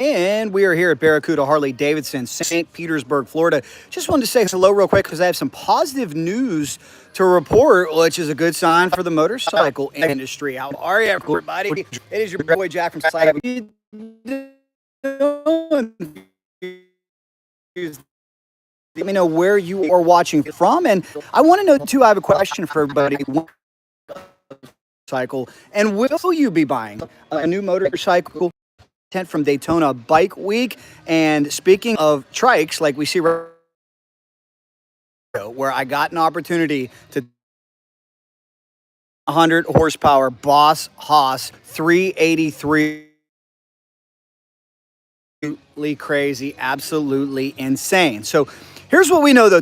And we are here at Barracuda Harley-Davidson, St. Petersburg, Florida. Just wanted to say hello real quick because I have some positive news to report, which is a good sign for the motorcycle industry. How are you, everybody? It is your boy Jack from Site. Let me know where you are watching from. And I want to know, too, I have a question for everybody. And will you be buying a new motorcycle from Daytona Bike Week? And speaking of trikes, like we see right now, where I got an opportunity to 100 horsepower Boss Haas 383, absolutely crazy, absolutely insane. So here's what we know, though.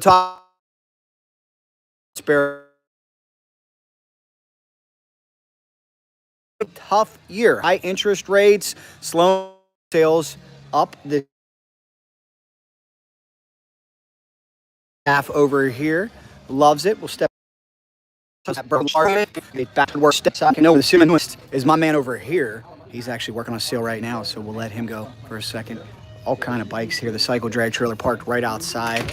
Tough year, high interest rates, slow sales, up the half over here loves it. We'll step back to work. Steps. I know the cinematist is my man over here. He's actually working on a sale right now, so we'll let him go for a second. All kind of bikes here. The cycle drag trailer parked right outside.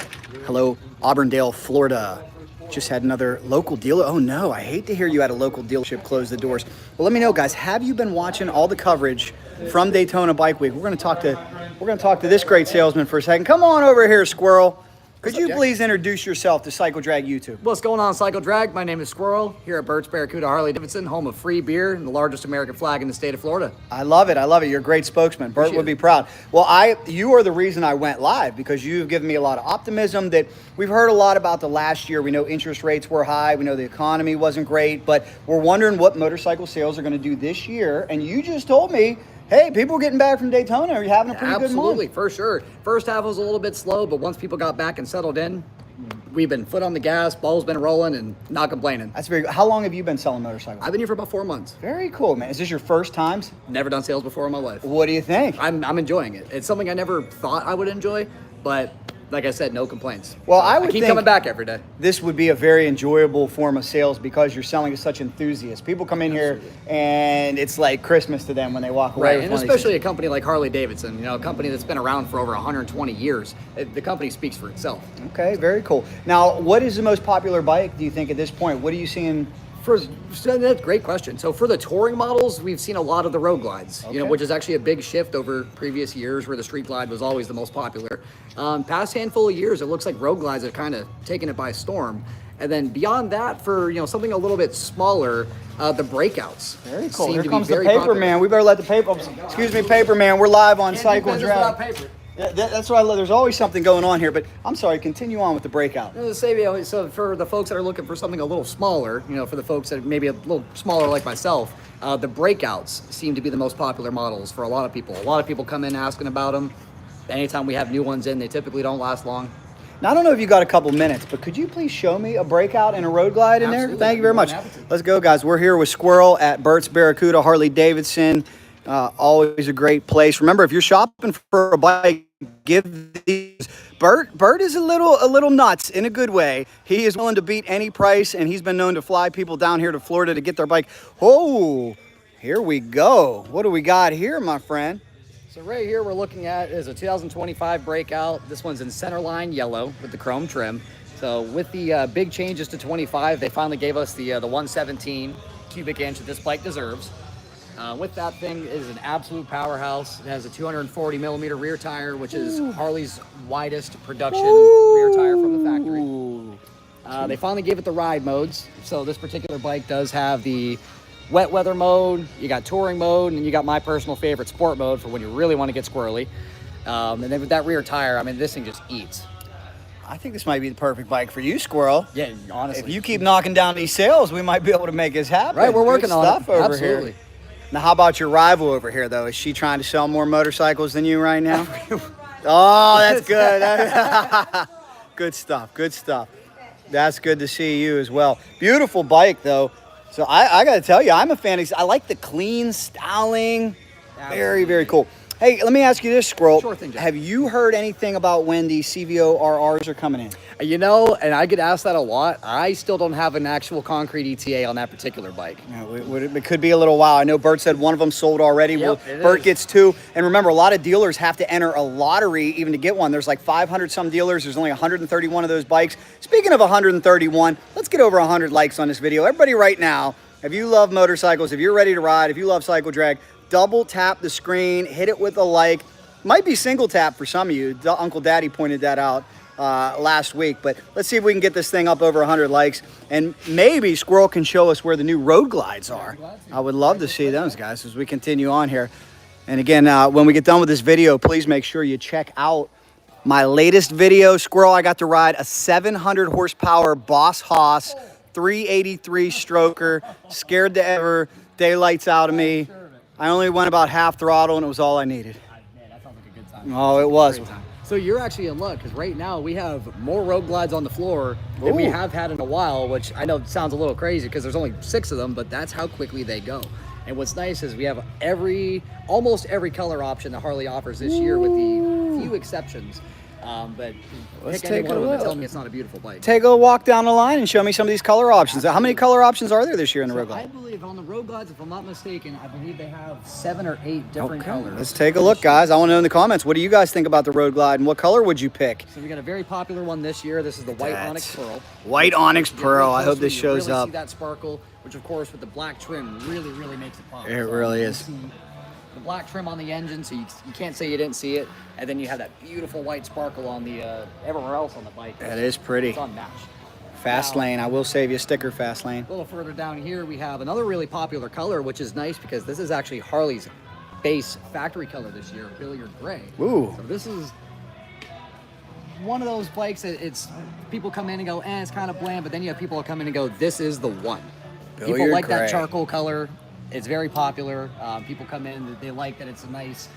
Hello, Auburndale, Florida. Just had another local dealer. Oh no, I hate to hear you had a local dealership close the doors. Well, let me know, guys. Have you been watching all the coverage from Daytona Bike Week? We're gonna talk to this great salesman for a second. Come on over here, Squirrel. Could you please introduce yourself to Cycle Drag YouTube? What's going on, Cycle Drag? My name is Squirrel, here at Bert's Barracuda Harley-Davidson, home of free beer and the largest American flag in the state of Florida. I love it. I love it. You're a great spokesman. Bert would be proud. Well, you are the reason I went live, because you've given me a lot of optimism. That we've heard a lot about the last year. We know interest rates were high. We know the economy wasn't great, but we're wondering what motorcycle sales are going to do this year. And you just told me, hey, people getting back from Daytona. Are you having a pretty good month? Absolutely, for sure. First half was a little bit slow, but once people got back and settled in, we've been foot on the gas, ball's been rolling, and not complaining. That's very good. How long have you been selling motorcycles? I've been here for about 4 months. Very cool, man. Is this your first time? Never done sales before in my life. What do you think? I'm enjoying it. It's something I never thought I would enjoy, but like I said, no complaints. Well, so I would keep think coming back every day. This would be a very enjoyable form of sales because you're selling to such enthusiasts. People come in here and it's like Christmas to them when they walk away. Right, and especially a company like Harley-Davidson, a company that's been around for over 120 years. The company speaks for itself. Okay, very cool. Now, what is the most popular bike, do you think, at this point? What are you seeing? That's a great question. So for the touring models, we've seen a lot of the road glides, which is actually a big shift over previous years where the street glide was always the most popular. Past handful of years, it looks like road glides have kind of taken it by storm. And then beyond that, for something a little bit smaller, the breakouts. Very cool. Here comes the paper man. We better let the paper. Excuse me, paper man. We're live on Cycle Drag. Yeah, that's what I love. There's always something going on here, but I'm sorry, continue on with the breakout. So for the folks that are looking for something a little smaller, for the folks that maybe a little smaller like myself, the breakouts seem to be the most popular models for a lot of people. A lot of people come in asking about them. Anytime we have new ones in, they typically don't last long. Now, I don't know if you got a couple minutes, but could you please show me a breakout and a road glide in there? Thank you very much. Let's go, guys. We're here with Squirrel at Bert's Barracuda Harley-Davidson. Always a great place. Remember, if you're shopping for a bike, give these. Bert is a little nuts in a good way. He is willing to beat any price, and he's been known to fly people down here to Florida to get their bike. Oh, here we go. What do we got here, my friend? So right here we're looking at is a 2025 breakout. This one's in centerline yellow with the chrome trim. So with the big changes to 25, they finally gave us the 117 cubic inch that this bike deserves. With that thing, it is an absolute powerhouse. It has a 240 millimeter rear tire, which is Harley's widest production rear tire from the factory. They finally gave it the ride modes. So this particular bike does have the wet weather mode, you got touring mode, and you got my personal favorite, sport mode, for when you really want to get squirrely. And then with that rear tire, this thing just eats. I think this might be the perfect bike for you, Squirrel. Yeah, honestly. If you keep knocking down these sales, we might be able to make this happen. Right, we're working on stuff it. Over Absolutely. Here. Now, how about your rival over here, though? Is she trying to sell more motorcycles than you right now? Oh, that's good. Good stuff. Good stuff. That's good to see you as well. Beautiful bike, though. So I got to tell you, I'm a fan. I like the clean styling. Very, very cool. Hey, let me ask you this, Squirrel. Sure thing, Jeff. Have you heard anything about when the CVO RRs are coming in? You know, and I get asked that a lot. I still don't have an actual concrete ETA on that particular bike. Yeah, it could be a little while. I know Bert said one of them sold already. Yep, Well, Bert gets 2. And remember, a lot of dealers have to enter a lottery even to get one. There's like 500 some dealers. There's only 131 of those bikes. Speaking of 131, let's get over 100 likes on this video. Everybody right now, if you love motorcycles, if you're ready to ride, if you love cycle drag, double tap the screen, hit it with a like. Might be single tap for some of you. Uncle Daddy pointed that out last week, but let's see if we can get this thing up over 100 likes, and maybe Squirrel can show us where the new road glides are. I would love to see those, guys, as we continue on here. And again, when we get done with this video, please make sure you check out my latest video. Squirrel, I got to ride a 700 horsepower Boss Haas 383 stroker. Scared the ever daylights out of me. I only went about half throttle, and it was all I needed. Man, that sounds like a good time. Oh, it was. So you're actually in luck, because right now we have more road glides on the floor than we have had in a while, which I know sounds a little crazy because there's only 6 of them, but that's how quickly they go. And what's nice is we have almost every color option that Harley offers this year, with the few exceptions. But Let's pick any take one a of them and look. tell me it's not a beautiful bike. Take a walk down the line and show me some of these color options. How many color options are there this year in the road I glide? believe on the road glides, if I'm not mistaken, I believe they have 7 or 8 different colors. Let's take a look, guys. I want to know in the comments, what do you guys think about the road glide, and what color would you pick? So we got a very popular one this year. This is the white Onyx Pearl. White Onyx Get Pearl. real I close hope this when you shows really up. See that sparkle, which of course with the black trim really makes it pop. It really you is. see the black trim on the engine, so you can't say you didn't see it. And then you have that beautiful white sparkle on the everywhere else on the bike. That is pretty. It's unmatched. Fast Now, lane. I will save you a sticker, Fast lane. A little further down here, we have another really popular color, which is nice because this is actually Harley's base factory color this year, billiard gray. Ooh. So this is one of those bikes that people come in and go, it's kind of bland, but then you have people that come in and go, this is the one. People Billiard like gray. that charcoal color. It's very popular. People come in, they like that it's a nice,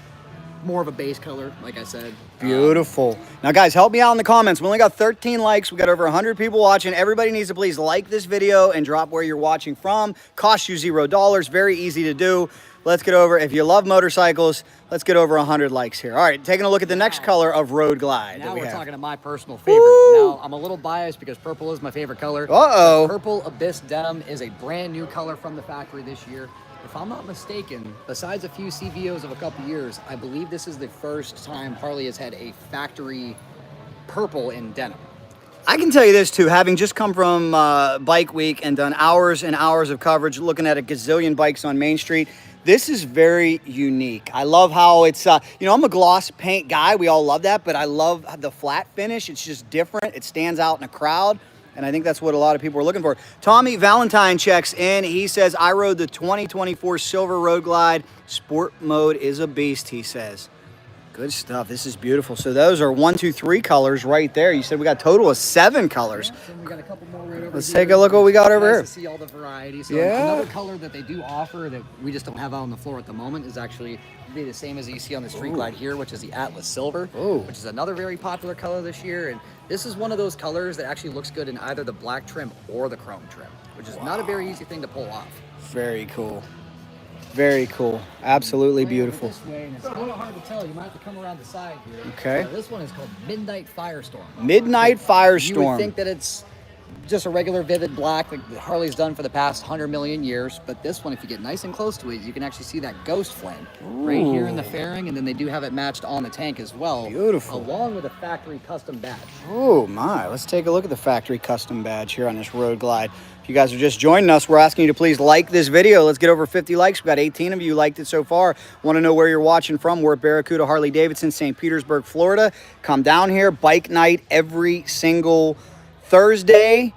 more of a base color, like I said. Beautiful. Now, guys, help me out in the comments. We only got 13 likes. We got over 100 people watching. Everybody needs to please like this video and drop where you're watching from. Costs you $0. Very easy to do. Let's get over, if you love motorcycles, let's get over 100 likes here. All right, taking a look at the next color of road glide. Now that we we're have. talking to my personal favorite. Woo! Now, I'm a little biased because purple is my favorite color. Uh-oh. Purple Abyss Denim is a brand new color from the factory this year. If I'm not mistaken, besides a few CVOs of a couple years, I believe this is the first time Harley has had a factory purple in denim. I can tell you this too, having just come from Bike Week and done hours and hours of coverage looking at a gazillion bikes on Main Street, this is very unique. I love how it's, I'm a gloss paint guy. We all love that, but I love the flat finish. It's just different. It stands out in a crowd, and I think that's what a lot of people are looking for. Tommy Valentine checks in. He says, I rode the 2024 Silver Road Glide. Sport mode is a beast, he says. Good stuff. This is beautiful. So those are 1, 2, 3 colors right there. You said we got a total of 7 colors. Yeah, so we got a couple more right over Let's here. take a look what we got over Nice here. to see all the variety. So Yeah. another color that they do offer that we just don't have out on the floor at the moment is actually be the same as you see on the Street Glide here, which is the Atlas Silver, Ooh. which is another very popular color this year. And this is one of those colors that actually looks good in either the black trim or the chrome trim, which is not a very easy thing to pull off. Very cool. Very cool. Absolutely beautiful. This way, and it's a little hard to tell. You might have to come around the side here. Okay. This one is called Midnight Firestorm. Midnight You Firestorm. would think that it's just a regular vivid black like Harley's done for the past 100 million years, but this one, if you get nice and close to it, you can actually see that ghost flame right here in the fairing, and then they do have it matched on the tank as well. Beautiful. Along with a factory custom badge. Oh my, let's take a look at the factory custom badge here on this Road Glide. If you guys are just joining us, we're asking you to please like this video. Let's get over 50 likes. We've got 18 of you liked it so far. Want to know where you're watching from? We're at Barracuda Harley-Davidson, St. Petersburg, Florida. Come down here, bike night every single Thursday.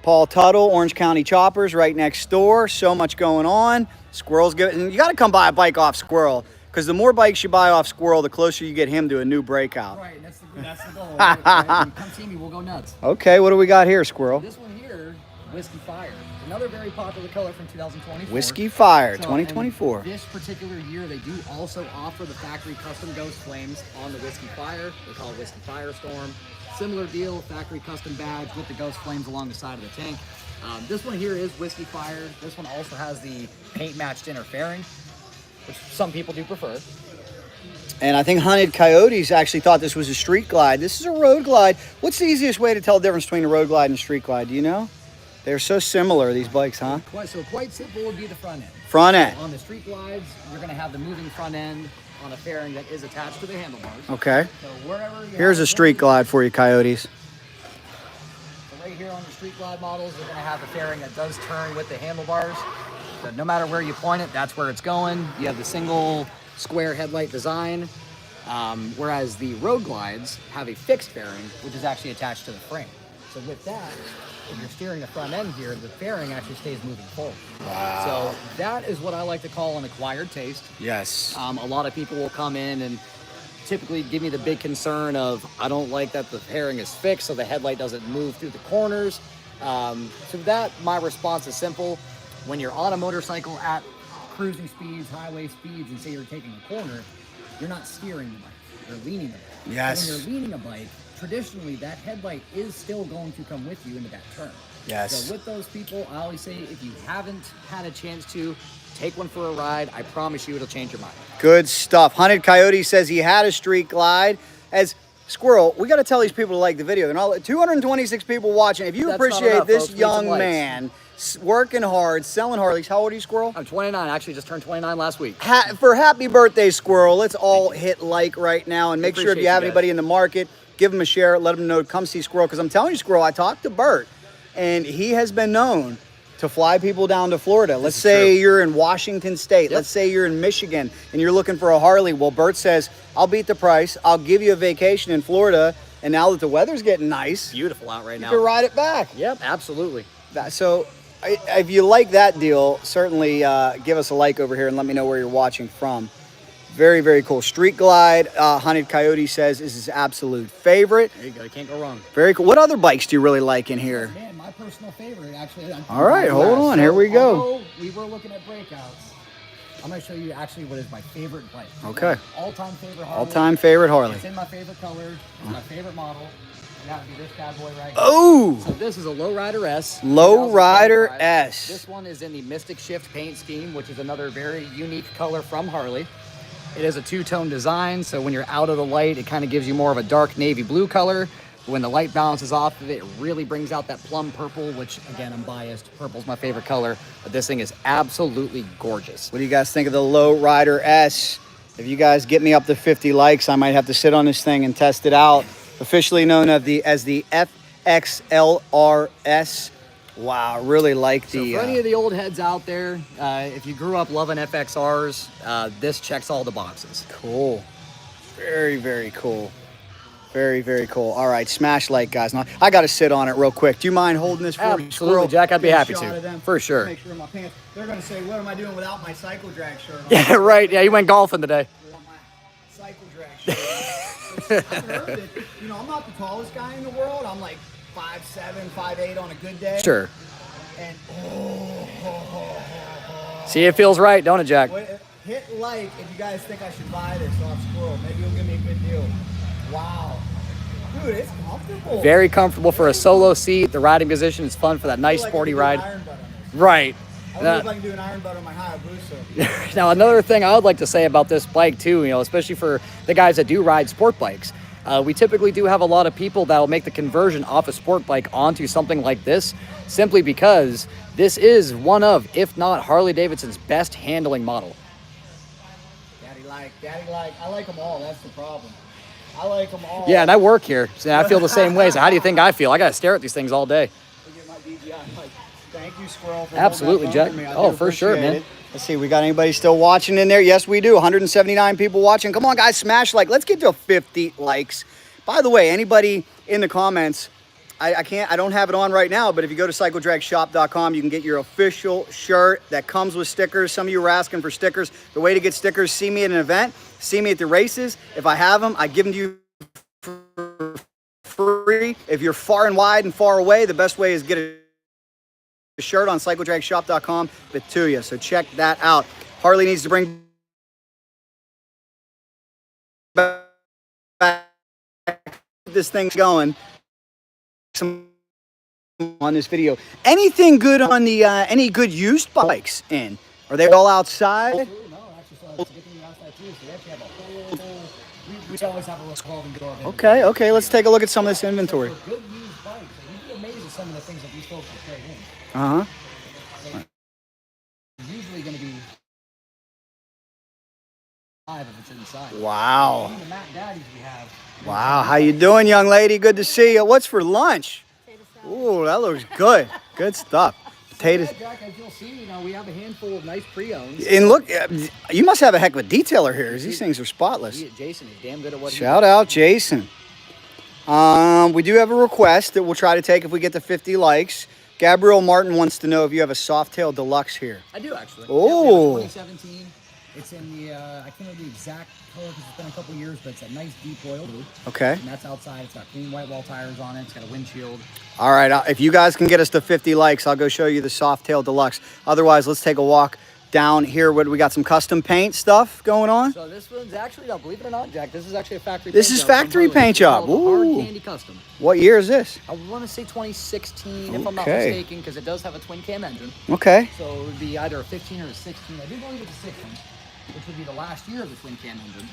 Paul Tuttle, Orange County Choppers, right next door. So much going on. Squirrel's good. And you got to come buy a bike off Squirrel, because the more bikes you buy off Squirrel, the closer you get him to a new breakout. Right, that's the goal. Right? Come see me, we'll go nuts. Okay, what do we got here, Squirrel? This one here, Whiskey Fire. Another very popular color from 2024. Whiskey Fire, So, 2024. and this particular year, they do also offer the factory custom ghost flames on the Whiskey Fire. They call it Whiskey Firestorm. Similar deal, factory custom badge with the ghost flames along the side of the tank. This one here is Whiskey Fire. This one also has the paint matched inner fairing, which some people do prefer. And I think Hunted Coyotes actually thought this was a street glide. This is a road glide. What's the easiest way to tell the difference between a road glide and a street glide? Do you know? They're so similar, these bikes, huh? Quite simple would be the front end. Front end. So on the street glides, you're going to have the moving front end on a fairing that is attached to the handlebars. Okay. So wherever here's a street glide for you, Coyotes. So right here on the street glide models, you're going to have the fairing that does turn with the handlebars. So no matter where you point it, that's where it's going. You have the single square headlight design, whereas the road glides have a fixed fairing, which is actually attached to the frame. So with that, if you're steering the front end here, the fairing actually stays moving forward. Wow. So that is what I like to call an acquired taste. Yes. A lot of people will come in and typically give me the big concern of, I don't like that the fairing is fixed so the headlight doesn't move through the corners. So that, my response is simple. When you're on a motorcycle at cruising speeds, highway speeds, and say you're taking a corner, you're not steering the bike, you're leaning the bike. Yes. So when you're leaning a bike, traditionally that headlight is still going to come with you into that turn. Yes. So with those people, I always say, if you haven't had a chance to, take one for a ride. I promise you it'll change your mind. Good stuff. Hunted Coyote says he had a street glide. As Squirrel, we got to tell these people to like the video. They're not 226 people watching. If you That's appreciate enough, this folks. young man working hard, selling Harleys. How old are you, Squirrel? I'm 29. Actually, just turned 29 last week. For happy birthday, Squirrel. Let's all hit like right now and make sure if you have anybody in the market, give them a share. Let them know to come see Squirrel. Because I'm telling you, Squirrel, I talked to Bert, and he has been known to fly people down to Florida. Let's say you're in Washington State. Yep. Let's say you're in Michigan, and you're looking for a Harley. Well, Bert says, I'll beat the price. I'll give you a vacation in Florida. And now that the weather's getting nice, beautiful out right now, you can ride it back. Yep, absolutely. So if you like that deal, certainly give us a like over here and let me know where you're watching from. Very, very cool. Street Glide, Hunted Coyote says is his absolute favorite. There you go. You can't go wrong. Very cool. What other bikes do you really like in here? Man, my personal favorite, actually. All right, hold on. Here we go. We were looking at breakouts. I'm going to show you actually what is my favorite bike. Okay. All-time favorite Harley. All-time favorite Harley. It's in my favorite color. It's my favorite model. It has to be this bad boy right here. Oh! So this is a Lowrider S. Lowrider S. This one is in the Mystic Shift paint scheme, which is another very unique color from Harley. It is a two-tone design, so when you're out of the light, it kind of gives you more of a dark navy blue color. When the light bounces off of it, it really brings out that plum purple, which, again, I'm biased. Purple's my favorite color, but this thing is absolutely gorgeous. What do you guys think of the Lowrider S? If you guys get me up to 50 likes, I might have to sit on this thing and test it out. Officially known as the FXLRS. Wow, I really like the... So for any of the old heads out there, if you grew up loving FXRs, this checks all the boxes. Cool. Very, very cool. Very, very cool. All right, smash like, guys. Now, I got to sit on it real quick. Do you mind holding this for me? Absolutely, Jack. I'd be happy to. For sure. Make sure my pants. They're going to say, what am I doing without my cycle drag shirt on? Yeah, right. Yeah, you went golfing today. Without my cycle drag shirt. I've heard that, I'm not the tallest guy in the world. I'm like 5'7", 5'8" on a good day. Sure. And see, it feels right, don't it, Jack? Hit like if you guys think I should buy this off Squirrel. Maybe you'll give me a good deal. Wow. Dude, it's comfortable. Very comfortable for a solo seat. The riding position is fun for that nice sporty ride. Right. I don't know if I can do an iron butt on my Hayabusa. Now, another thing I would like to say about this bike too, especially for the guys that do ride sport bikes, we typically do have a lot of people that will make the conversion off a sport bike onto something like this, simply because this is one of, if not Harley-Davidson's best handling model. Daddy like. I like them all. That's the problem. I like them all. Yeah, and I work here, so I feel the same way. So how do you think I feel? I got to stare at these things all day. Thank you, Squirrel. For absolutely, Jack. Oh, for sure, man. Let's see, we got anybody still watching in there? Yes, we do. 179 people watching. Come on, guys, smash like. Let's get to 50 likes. By the way, anybody in the comments, I don't have it on right now, but if you go to cycledragshop.com, you can get your official shirt that comes with stickers. Some of you were asking for stickers. The way to get stickers, see me at an event, see me at the races. If I have them, I give them to you for free. If you're far and wide and far away, the best way is get a shirt on cycledragshop.com, but to you. So check that out. Harley needs to bring back this thing's going. On this video, anything good on the any good used bikes in? Are they all outside? No, actually, so it's getting outside too. So they actually have a whole We always have a revolving door. Okay, okay. Let's take a look at some of this inventory. For good used bikes, you'd be amazed at some of the things that these folks will trade in. Uh-huh. Usually going to be if it's inside. Wow. Even the Mac Daddies we have. Wow. How you doing, young lady? Good to see you. What's for lunch? Ooh, that looks good. Good stuff. Potatoes. Yeah, Jack, as you'll see, you know, we have a handful of nice pre-owns. And look, you must have a heck of a detailer here, because these things are spotless. Jason is damn good at what Shout out, Jason. We do have a request that we'll try to take if we get to 50 likes. Gabrielle Martin wants to know if you have a Softail Deluxe here. I do, actually. Oh. Yeah, 2017. It's in the, I can't remember the exact color because it's been a couple years, but it's a nice deep royal blue. Okay. And that's outside. It's got clean white wall tires on it. It's got a windshield. All right. If you guys can get us to 50 likes, I'll go show you the Softail Deluxe. Otherwise, let's take a walk down here. What we got? Some custom paint stuff going on? So this one's actually, believe it or not, Jack, this is actually a factory This paint is job factory paint job. Hard Ooh. Candy Custom. What year is this? I want to say 2016, if I'm not Okay. mistaken, because it does have a twin cam engine. Okay. So it would be either a 15 or a 16. I do believe it's a 16, which would be the last year of the twin cam engine.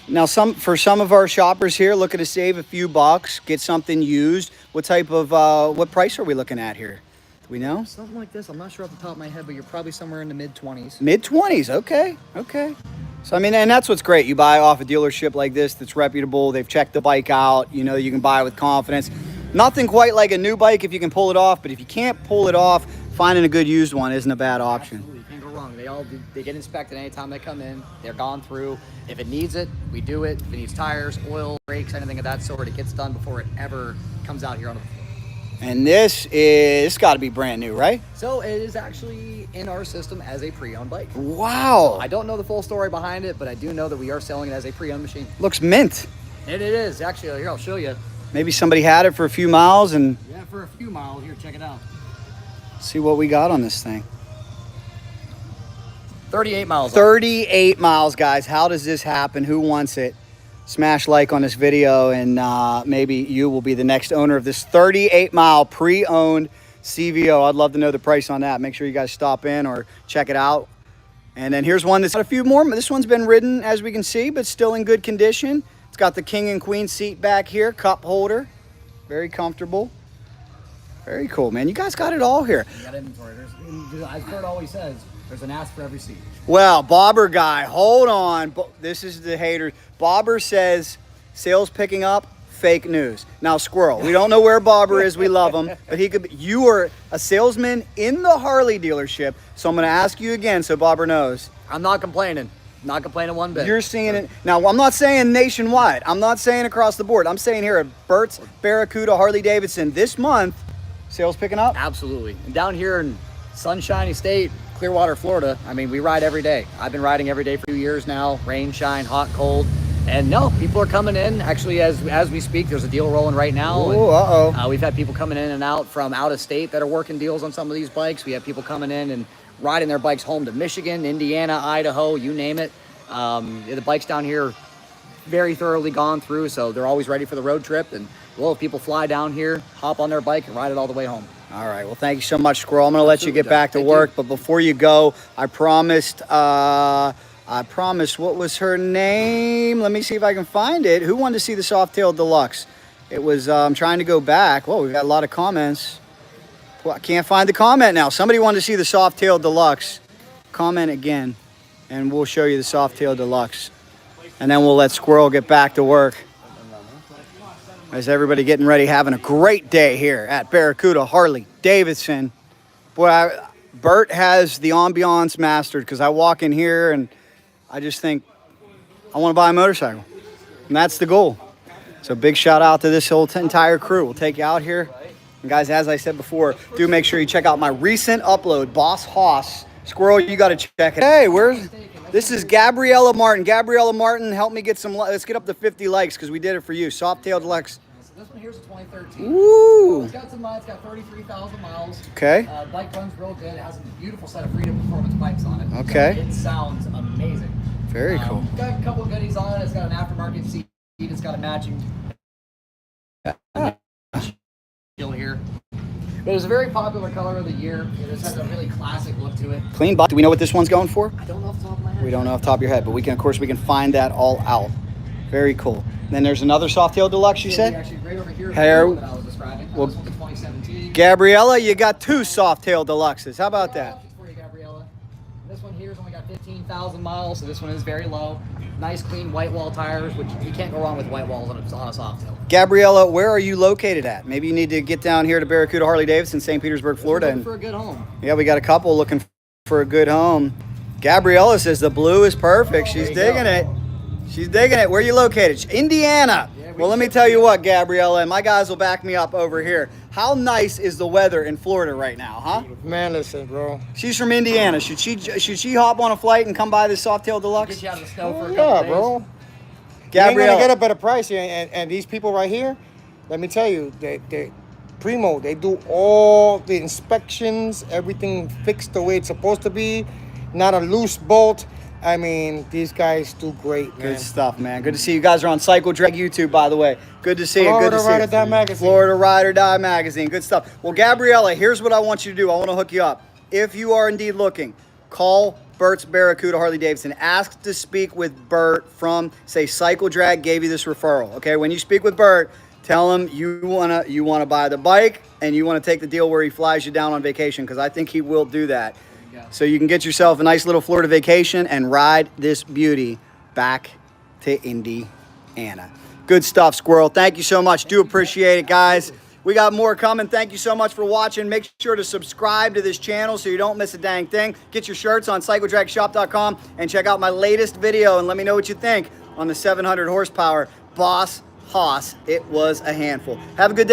Now, for some of our shoppers here looking to save a few bucks, get something used, what type of, what price are we looking at here? Do we know? Something like this. I'm not sure off the top of my head, but you're probably somewhere in the mid-20s. Mid-20s, okay, okay. So, I mean, and that's what's great. You buy off a dealership like this that's reputable. They've checked the bike out. You know, you can buy with confidence. Nothing quite like a new bike if you can pull it off, but if you can't pull it off, finding a good used one isn't a bad option. Absolutely, you can't go wrong. They get inspected anytime they come in. They're gone through. If it needs it, we do it. If it needs tires, oil, brakes, anything of that sort, it gets done before it ever comes out here on the floor. And this got to be brand new, right? So it is actually in our system as a pre-owned bike. Wow. I don't know the full story behind it, but I do know that we are selling it as a pre-owned machine. Looks mint. And it is. Actually, here, I'll show you. Maybe somebody had it for a few miles and Yeah, for a few miles. Here, check it out. see what we got on this thing. 38 miles. 38 miles, guys. How does this happen? Who wants it? Smash like on this video, and maybe you will be the next owner of this 38-mile pre-owned CVO. I'd love to know the price on that. Make sure you guys stop in or check it out. And then here's one that's got a few more. This one's been ridden, as we can see, but still in good condition. It's got the king and queen seat back here, cup holder. Very comfortable. Very cool, man. You guys got it all here. You got inventory. As Bert always says, there's an ask for every seat. Well, Bobber guy, hold on. This is the hater. Bobber says sales picking up, fake news. Now, Squirrel, we don't know where Bobber is. We love him, but he could be. You are a salesman in the Harley dealership, so I'm going to ask you again so Bobber knows. I'm not complaining. Not complaining one bit. You're seeing it. Now, I'm not saying nationwide. I'm not saying across the board. I'm saying here at Bert's Barracuda Harley-Davidson this month, sales picking up? Absolutely. And down here in sunshiny state, Clearwater, Florida, I mean, we ride every day. I've been riding every day for 2 years now, rain, shine, hot, cold. And no, people are coming in. Actually, as we speak, there's a deal rolling right now. Oh, uh-oh. We've had people coming in and out from out of state that are working deals on some of these bikes. We have people coming in and riding their bikes home to Michigan, Indiana, Idaho, you name it. The bikes down here very thoroughly gone through, so they're always ready for the road trip. And well, if people fly down here, hop on their bike and ride it all the way home. All right. Well, thank you so much, Squirrel. I'm going to let you get back to work. But before you go, I promised, what was her name? Let me see if I can find it. Who wanted to see the Softail Deluxe? It was, I'm trying to go back. Whoa, we've got a lot of comments. Well, I can't find the comment now. Somebody wanted to see the Softail Deluxe. Comment again, and we'll show you the Softail Deluxe. And then we'll let Squirrel get back to work. As everybody getting ready, having a great day here at Barracuda Harley-Davidson. Boy, Bert has the ambiance mastered, because I walk in here and I just think I want to buy a motorcycle. And that's the goal. So big shout out to this whole entire crew. We'll take you out here. And guys, as I said before, do make sure you check out my recent upload, Boss Hoss. Squirrel, you got to check it. Hey, this is Gabriella Martin. Gabriella Martin, help me get some, let's get up to 50 likes because we did it for you. Softail Deluxe. So this one here's a 2013. Woo! It's got some miles, it's got 33,000 miles. Okay. Bike runs real good. It has a beautiful set of Freedom Performance bikes on it. Okay. So it sounds amazing. Very cool. It's got a couple of goodies on it. It's got an aftermarket seat. It's got a matching shield here. But it's a very popular color of the year. It just has a really classic look to it. Clean bike. Do we know what this one's going for? I don't know off the top of my head. We don't know off the top of your head, but we can, of course, we can find that all out. Very cool. Then there's another Softail Deluxe, you said? Actually, right over here, Hair- that I was describing. well, This one's a 2017. Gabriella, you got 2 Softail Deluxes. How about that? For you, Gabriella. This one here's only got 15,000 miles, so this one is very low. Nice, clean white wall tires, which you can't go wrong with white walls on a Softail. Gabriella, where are you located at? Maybe you need to get down here to Barracuda Harley-Davidson, St. Petersburg, Florida. Looking And for a good home. yeah, we got a couple looking for a good home. Gabriella says the blue is perfect. She's digging it. She's digging it. Where are you located? Indiana. Well, let me tell you what, Gabriella, and my guys will back me up over here. How nice is the weather in Florida right now, huh? Man, listen, bro. She's from Indiana. Should she hop on a flight and come by this Softail Deluxe? Get you out of the snow for a couple Yeah, days. bro. You ain't Gabriella, gonna get a better price here. And these people right here, let me tell you, they primo. They do all the inspections, everything fixed the way it's supposed to be, not a loose bolt. I mean, these guys do great, man. good stuff, man. Good to see you guys are on Cycle Drag YouTube, by the way. Good to see you. Good Florida to see Ride you. or Die magazine. Florida Ride or Die magazine. Good stuff. Well, Gabriella, here's what I want you to do. I want to hook you up. If you are indeed looking, call Bert's Barracuda Harley-Davidson. Ask to speak with Bert from, say, Cycle Drag gave you this referral. Okay, when you speak with Bert, tell him you wanna buy the bike and you want to take the deal where he flies you down on vacation, because I think he will do that. So you can get yourself a nice little Florida vacation and ride this beauty back to Indiana. Good stuff, Squirrel. Thank you so much. Do appreciate it, guys. We got more coming. Thank you so much for watching. Make sure to subscribe to this channel so you don't miss a dang thing. Get your shirts on CycleDragShop.com and check out my latest video and let me know what you think on the 700 horsepower Boss Hoss. It was a handful. Have a good day.